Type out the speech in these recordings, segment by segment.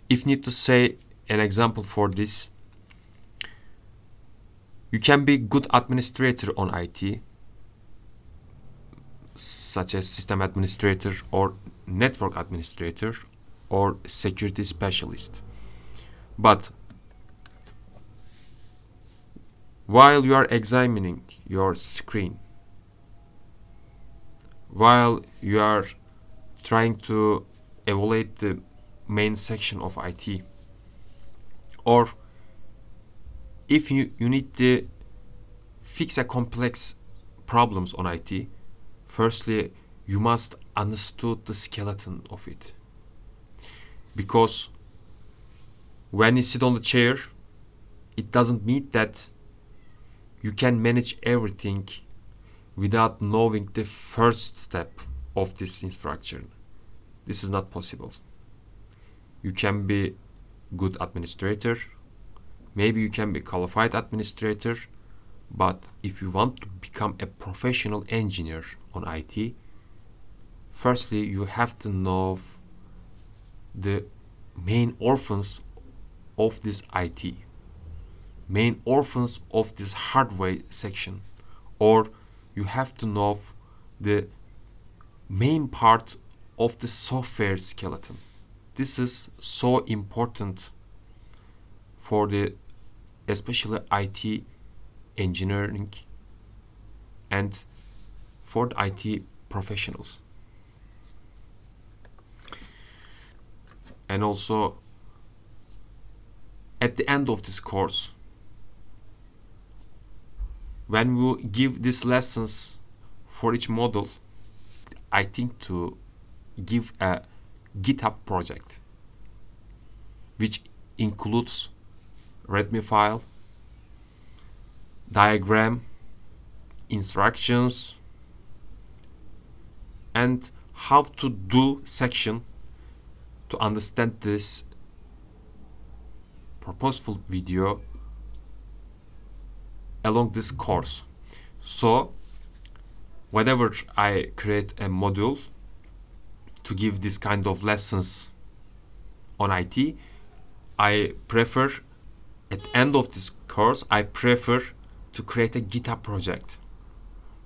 If need to say an example for this, you can be good administrator on IT, such as system administrator or network administrator or security specialist. But while you are examining your screen, while you are trying to evaluate the main section of IT, or if you need to fix a complex problems on IT, firstly, you must understood the skeleton of it. Because when you sit on the chair, it doesn't mean that you can manage everything without knowing the first step of this instruction. This is not possible. You can be good administrator, maybe you can be qualified administrator, but if you want to become a professional engineer on IT, firstly you have to know the main orphans of this IT, main orphans of this hardware section, or you have to know the main part of the software skeleton. This is so important for the especially IT engineering and for the IT professionals. And also at the end of this course, when we give these lessons for each module, I think to give a GitHub project which includes README file, diagram, instructions, and how to do section to understand this purposeful video along this course. So whenever I create a module to give this kind of lessons on IT, I prefer at the end of this course, I prefer to create a GitHub project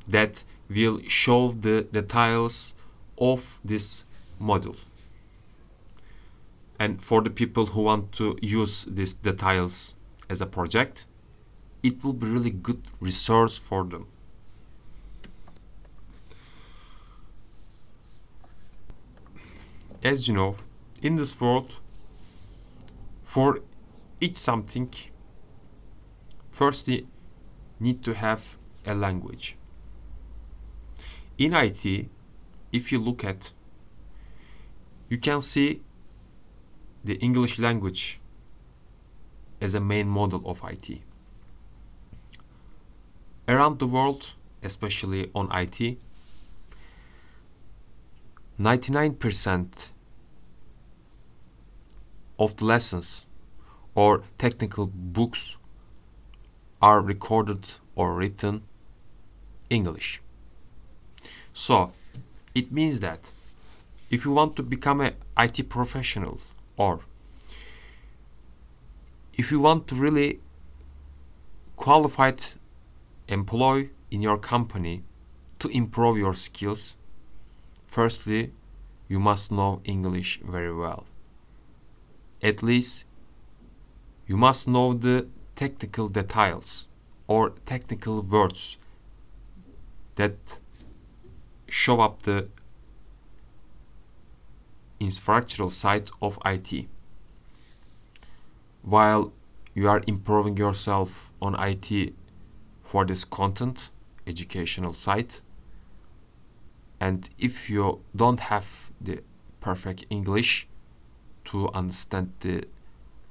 that will show the details of this module. And for the people who want to use these details as a project, it will be really good resource for them. As you know, in this world, for each something, firstly need to have a language. In IT, if you look at, you can see the English language as a main model of IT. Around the world, especially on IT, 99% of the lessons or technical books are recorded or written English. So it means that if you want to become an IT professional, or if you want to really qualified employee in your company to improve your skills, firstly, you must know English very well. At least you must know the technical details or technical words that show up the infrastructural side of IT. While you are improving yourself on IT for this content, educational site, and if you don't have the perfect English to understand the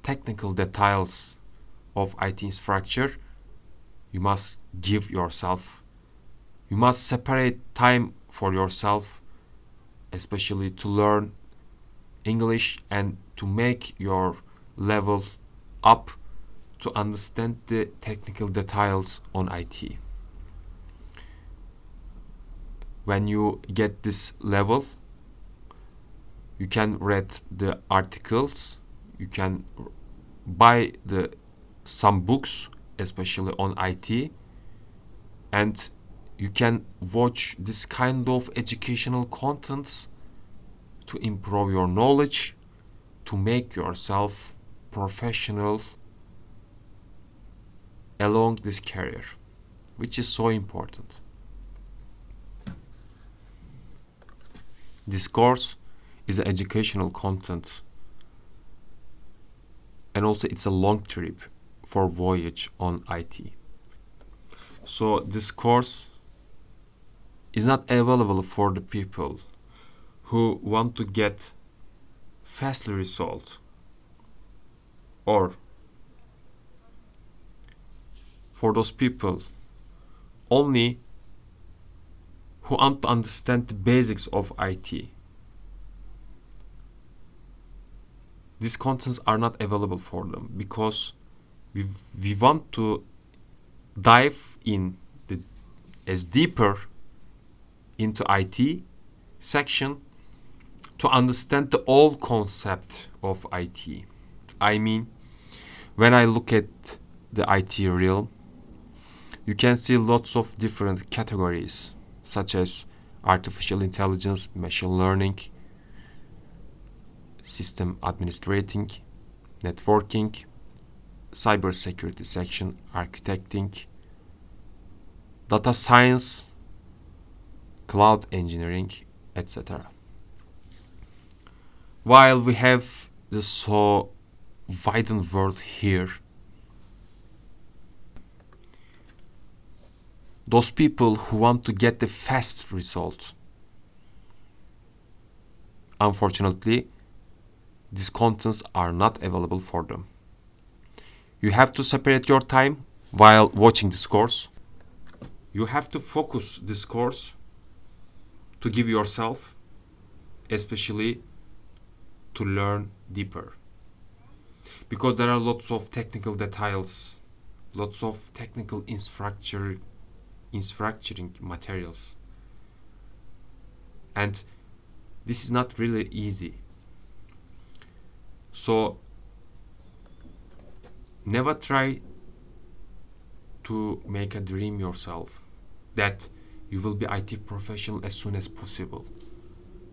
technical details of IT infrastructure, you must give yourself, you must separate time for yourself, especially to learn English and to make your level up to understand the technical details on IT. When you get this level, you can read the articles, You can buy some books, especially on IT, and you can watch this kind of educational contents to improve your knowledge, to make yourself professional along this career, which is so important. This course is educational content, and also it's a long trip for voyage on IT. So this course is not available for the people who want to get fast result, or for those people only who want to understand the basics of IT. These contents are not available for them because we want to dive in as deeper into IT section to understand the whole concept of IT. I mean, when I look at the IT realm, you can see lots of different categories, such as artificial intelligence, machine learning, system administrating, networking, cybersecurity section, architecting, data science, cloud engineering, etc. While we have the so widened world here, those people who want to get the fast result, unfortunately, these contents are not available for them. You have to separate your time while watching this course. You have to focus this course to give yourself, especially to learn deeper. Because there are lots of technical details, lots of technical infrastructuring materials. And this is not really easy. So never try to make a dream yourself that you will be IT professional as soon as possible,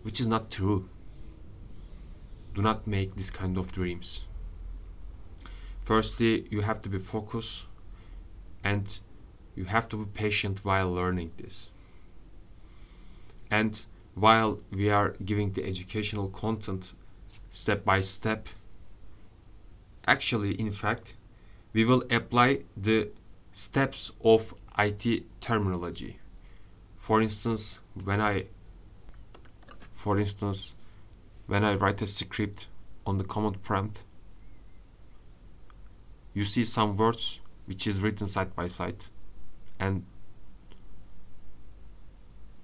which is not true. Do not make this kind of dreams. Firstly, you have to be focused and you have to be patient while learning this. And while we are giving the educational content step by step, actually, in fact, we will apply the steps of IT terminology. For instance, when I write a script on the command prompt, you see some words which is written side by side, and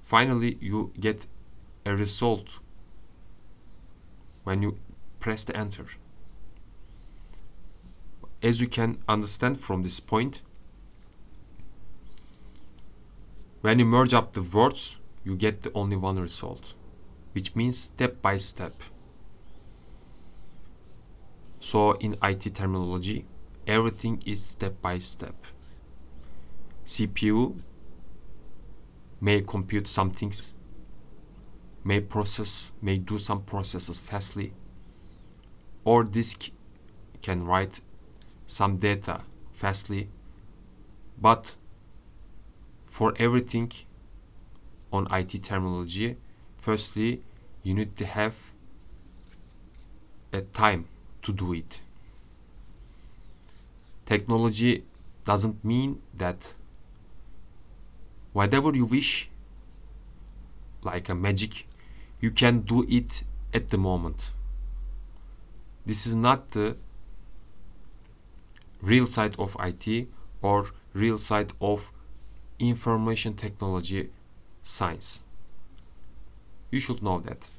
finally you get a result when you press the enter. As you can understand from this point, when you merge up the words, you get the only one result, which means step by step. So in IT terminology, everything is step by step. CPU may compute some things, may do some processes fastly, or disk can write some data fastly, but for everything on IT terminology, firstly, you need to have a time to do it. Technology doesn't mean that whatever you wish, like a magic, you can do it at the moment. This is not the real side of IT or real side of information technology science. You should know that.